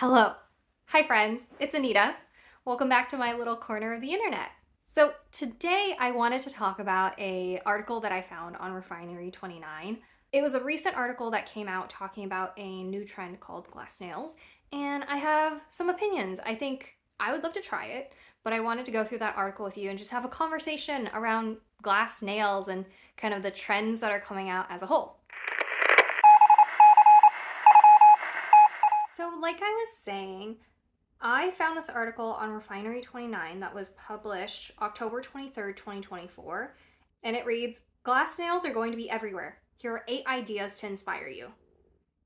Hello. Hi friends, it's Anita. Welcome back to my little corner of the internet. So today I wanted to talk about a article that I found on Refinery 29. It was a recent article that came out talking about a new trend called glass nails, and I have some opinions. I think I would love to try it, but I wanted to go through that article with you and just have a conversation around glass nails and kind of the trends that are coming out as a whole. So, like I was saying, I found this article on Refinery 29 that was published October 23rd, 2024, and it reads Glass nails are going to be everywhere. Here are 8 ideas to inspire you.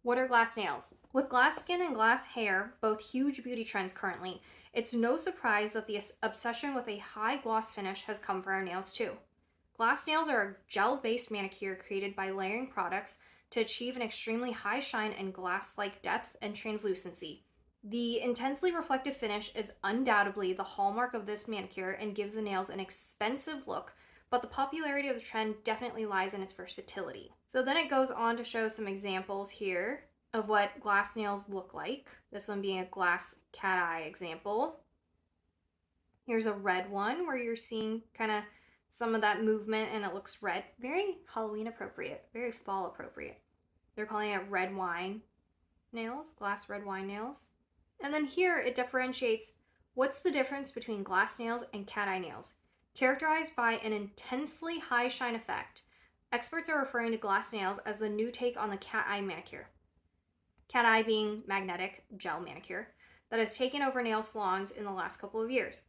What are glass nails? With glass skin and glass hair, both huge beauty trends currently, it's no surprise that the obsession with a high gloss finish has come for our nails too. Glass nails are a gel based manicure created by layering products to achieve an extremely high shine and glass like depth and translucency. The intensely reflective finish is undoubtedly the hallmark of this manicure and gives the nails an expensive look, but the popularity of the trend definitely lies in its versatility. So then it goes on to show some examples here of what glass nails look like. This one being a glass cat eye example. Here's a red one where you're seeing kind of some of that movement and it looks red. Very Halloween appropriate, very fall appropriate. They're calling it red wine nails, glass red wine nails. And then here it differentiates what's the difference between glass nails and cat eye nails. Characterized by an intensely high shine effect, experts are referring to glass nails as the new take on the cat eye manicure. Cat eye being magnetic gel manicure that has taken over nail salons in the last couple of years.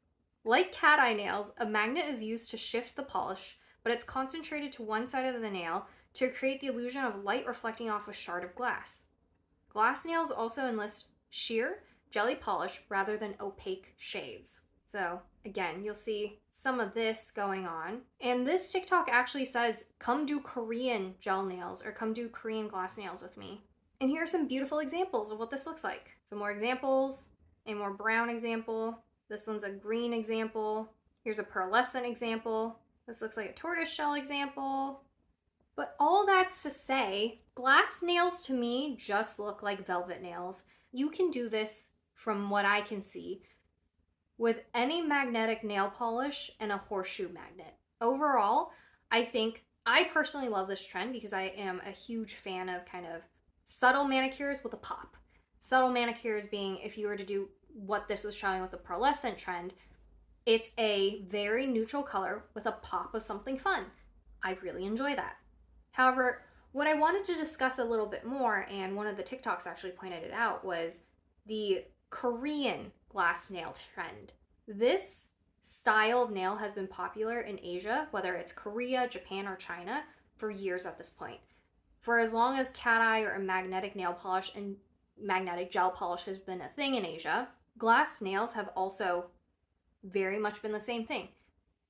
Like cat eye nails, a magnet is used to shift the polish, but it's concentrated to one side of the nail to create the illusion of light reflecting off a shard of glass. Glass nails also enlist sheer, jelly polish rather than opaque shades. So again, you'll see some of this going on. And this TikTok actually says, come do Korean gel nails or come do Korean glass nails with me. And here are some beautiful examples of what this looks like. Some more examples, a more brown example. This one's a green example. Here's a pearlescent example. This looks like a tortoiseshell example. But all that's to say, glass nails to me just look like velvet nails. You can do this, from what I can see, with any magnetic nail polish and a horseshoe magnet. Overall, I personally love this trend because I am a huge fan of kind of subtle manicures with a pop. Subtle manicures being, if you were to do what this was showing with the pearlescent trend, it's a very neutral color with a pop of something fun. I really enjoy that. However, what I wanted to discuss a little bit more, and one of the TikToks actually pointed it out, was the Korean glass nail trend. This style of nail has been popular in Asia, whether it's Korea, Japan, or China, for years at this point. For as long as cat eye or a magnetic nail polish and magnetic gel polish has been a thing in Asia, glass nails have also very much been the same thing.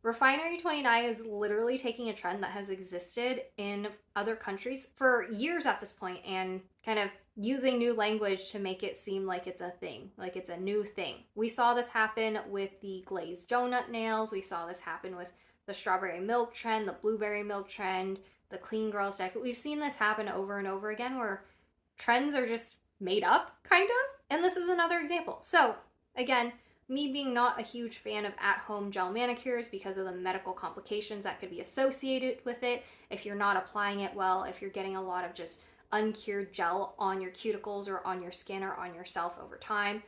Refinery 29 is literally taking a trend that has existed in other countries for years at this point and kind of using new language to make it seem like it's a thing, like it's a new thing. We saw this happen with the glazed donut nails. We saw this happen with the strawberry milk trend, the blueberry milk trend, the clean girl stick. We've seen this happen over and over again where trends are just made up, kind of. And this is another example. So, again, me being not a huge fan of at-home gel manicures because of the medical complications that could be associated with it if you're not applying it well, if you're getting a lot of just uncured gel on your cuticles or on your skin or on yourself over time.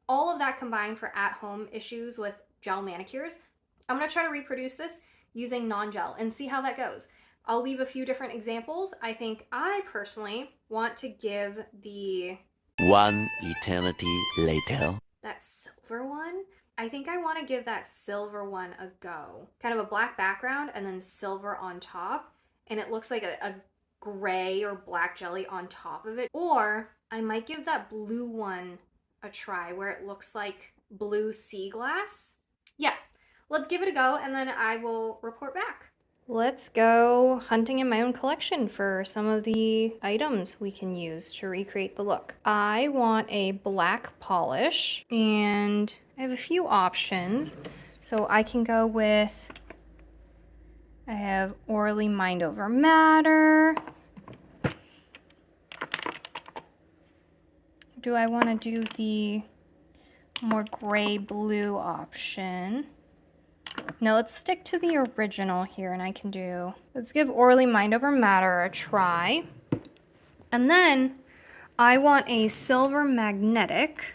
All of that combined for at-home issues with gel manicures. I'm going to try to reproduce this using non-gel and see how that goes. I'll leave a few different examples. I think I personally want to give the One eternity later. that silver one. I think I want to give that silver one a go. Kind of a black background and then silver on top. And it looks like a gray or black jelly on top of it. Or I might give that blue one a try where it looks like blue sea glass. Yeah, let's give it a go and then I will report back. Let's go hunting in my own collection for some of the items we can use to recreate the look. I want a black polish and I have a few options. So I can go with, I have Orly Mind Over Matter. do I want to do the more gray-blue option? No, let's stick to the original here, and let's give Orly Mind Over Matter a try. And then I want a silver magnetic.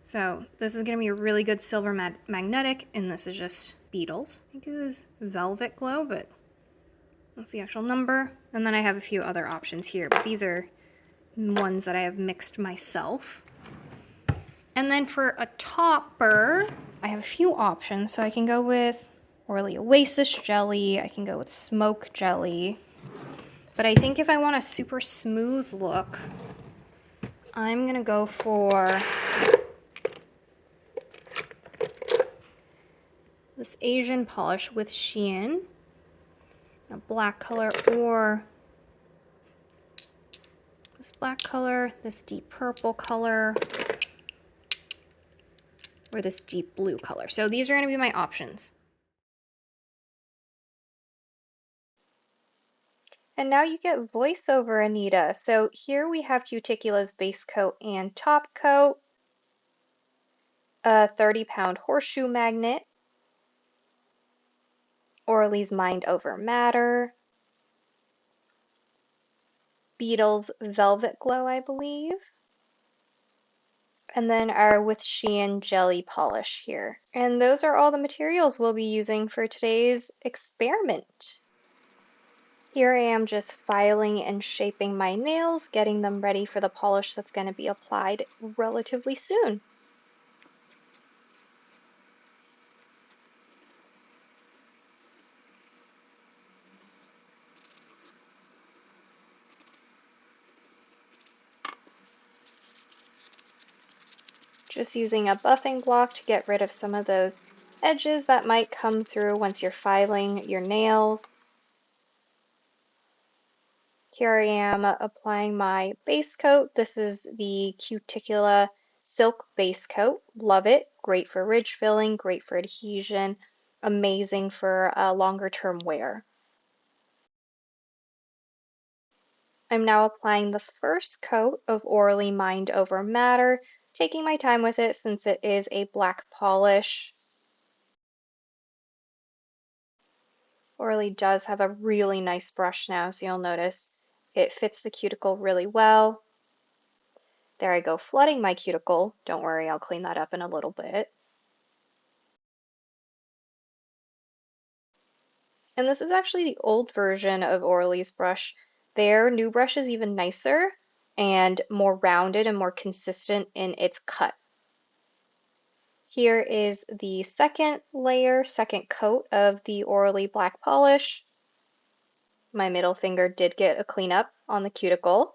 So this is going to be a really good silver magnetic, and this is just beetles. I think it was Velvet Glow, but that's the actual number. And then I have a few other options here, but these are ones that I have mixed myself. And then for a topper, I have a few options. So I can go with Orly Oasis Jelly. I can go with Smoke Jelly. But I think if I want a super smooth look, I'm going to go for this Asian polish with Shein. A black color, or this black color, this deep purple color, or this deep blue color. So these are going to be my options. And now you get voiceover, Anita. So here we have Cuticula's base coat and top coat, a 30-pound horseshoe magnet, Orly's Mind Over Matter, Beetles Velvet Glow, I believe, and then our With Shein Jelly Polish here. And those are all the materials we'll be using for today's experiment. Here I am just filing and shaping my nails, getting them ready for the polish that's going to be applied relatively soon. Just using a buffing block to get rid of some of those edges that might come through once you're filing your nails. Here I am applying my base coat. This is the Cuticula Silk Base Coat. Love it. Great for ridge filling, great for adhesion, amazing for longer term wear. I'm now applying the first coat of Orly Mind Over Matter, taking my time with it since it is a black polish. Orly does have a really nice brush now, so you'll notice it fits the cuticle really well. There I go, flooding my cuticle. Don't worry, I'll clean that up in a little bit. And this is actually the old version of Orly's brush. Their new brush is even nicer and more rounded and more consistent in its cut. Here is the second layer, second coat of the Orly black polish. My middle finger did get a cleanup on the cuticle.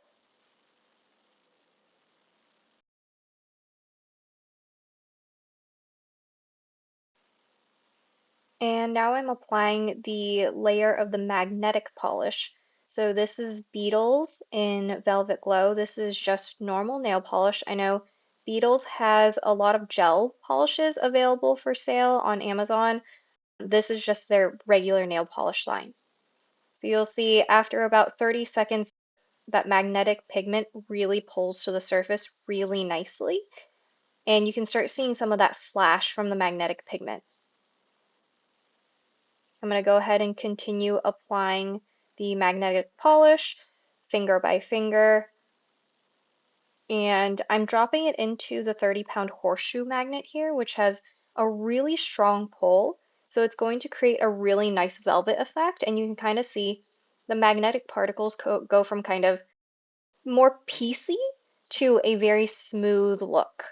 And now I'm applying the layer of the magnetic polish. So this is Beetles in Velvet Glow. This is just normal nail polish. I know Beetles has a lot of gel polishes available for sale on Amazon. This is just their regular nail polish line. So you'll see after about 30 seconds, that magnetic pigment really pulls to the surface really nicely. And you can start seeing some of that flash from the magnetic pigment. I'm going to go ahead and continue applying the magnetic polish finger by finger. And I'm dropping it into the 30-pound horseshoe magnet here, which has a really strong pull. So it's going to create a really nice velvet effect. And you can kind of see the magnetic particles go from kind of more piecey to a very smooth look.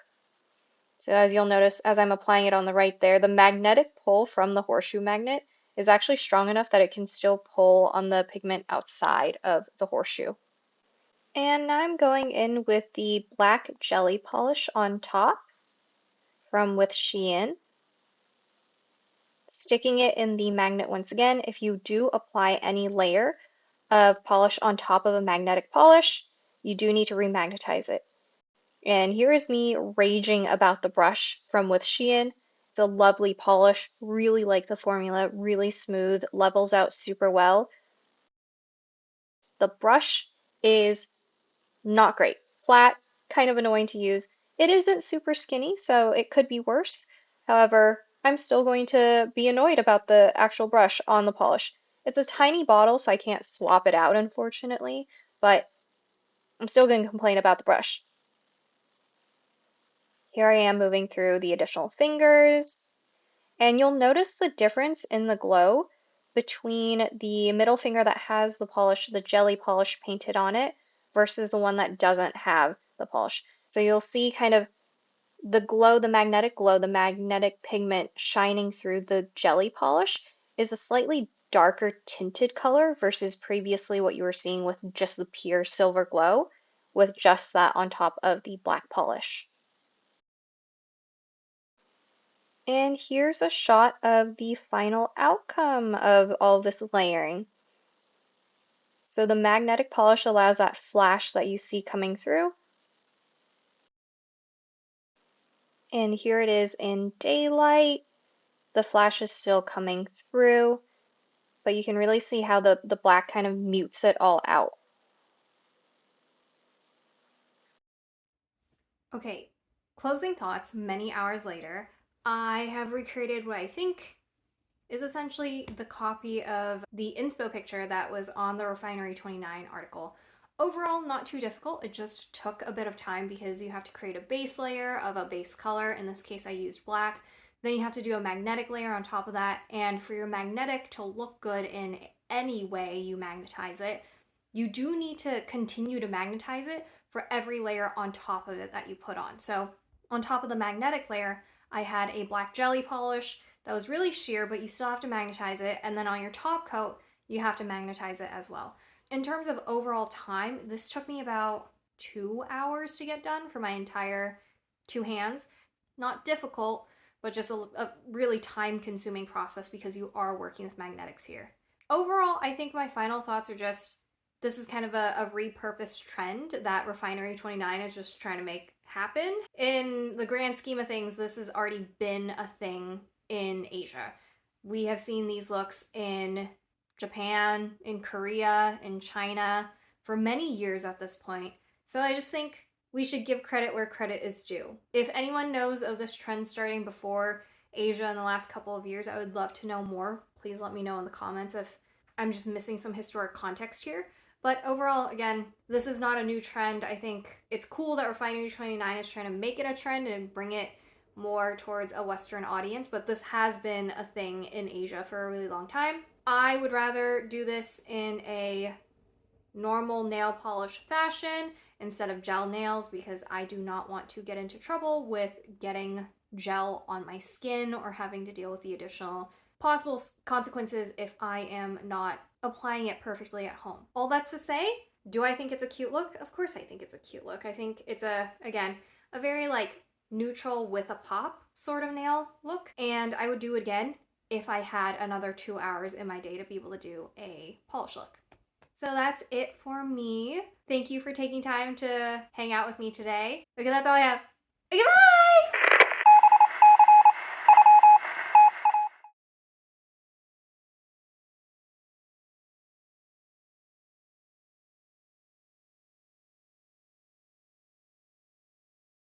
So as you'll notice, as I'm applying it on the right there, the magnetic pull from the horseshoe magnet is actually strong enough that it can still pull on the pigment outside of the horseshoe. And now I'm going in with the black jelly polish on top from With Shein. Sticking it in the magnet once again. If you do apply any layer of polish on top of a magnetic polish, you do need to remagnetize it. And here is me raging about the brush from With Shein. It's a lovely polish, really like the formula, really smooth, levels out super well. The brush is not great. Flat, kind of annoying to use. It isn't super skinny, so it could be worse. However, I'm still going to be annoyed about the actual brush on the polish. It's a tiny bottle, so I can't swap it out, unfortunately, but I'm still going to complain about the brush. Here I am moving through the additional fingers, and you'll notice the difference in the glow between the middle finger that has the polish, the jelly polish painted on it, versus the one that doesn't have the polish. So you'll see kind of the glow, the magnetic pigment shining through the jelly polish is a slightly darker tinted color versus previously what you were seeing with just the pure silver glow with just that on top of the black polish. And here's a shot of the final outcome of all this layering. So the magnetic polish allows that flash that you see coming through. And here it is in daylight. The flash is still coming through, but you can really see how the black kind of mutes it all out. Okay, closing thoughts many hours later. I have recreated what I think is essentially the copy of the inspo picture that was on the Refinery 29 article. Overall, not too difficult. It just took a bit of time because you have to create a base layer of a base color. In this case, I used black. Then you have to do a magnetic layer on top of that. And for your magnetic to look good in any way you magnetize it, you do need to continue to magnetize it for every layer on top of it that you put on. So on top of the magnetic layer, I had a black jelly polish that was really sheer, but you still have to magnetize it. And then on your top coat, you have to magnetize it as well. In terms of overall time, this took me about 2 hours to get done for my entire two hands. Not difficult, but just a really time consuming process because you are working with magnetics here. Overall, I think my final thoughts are just this is kind of a repurposed trend that Refinery 29 is just trying to make happen. In the grand scheme of things, this has already been a thing in Asia. We have seen these looks in Japan, in Korea, in China for many years at this point. So I just think we should give credit where credit is due. If anyone knows of this trend starting before Asia in the last couple of years, I would love to know more. Please let me know in the comments if I'm just missing some historic context here. But overall, again, this is not a new trend. I think it's cool that Refinery 29 is trying to make it a trend and bring it more towards a Western audience, but this has been a thing in Asia for a really long time. I would rather do this in a normal nail polish fashion instead of gel nails because I do not want to get into trouble with getting gel on my skin or having to deal with the additional possible consequences if I am not applying it perfectly at home. All that's to say, do I think it's a cute look? Of course I think it's a cute look. I think it's again, a very like neutral with a pop sort of nail look. And I would do it again if I had another 2 hours in my day to be able to do a polish look. So that's it for me. Thank you for taking time to hang out with me today. Okay, that's all I have. Okay, bye!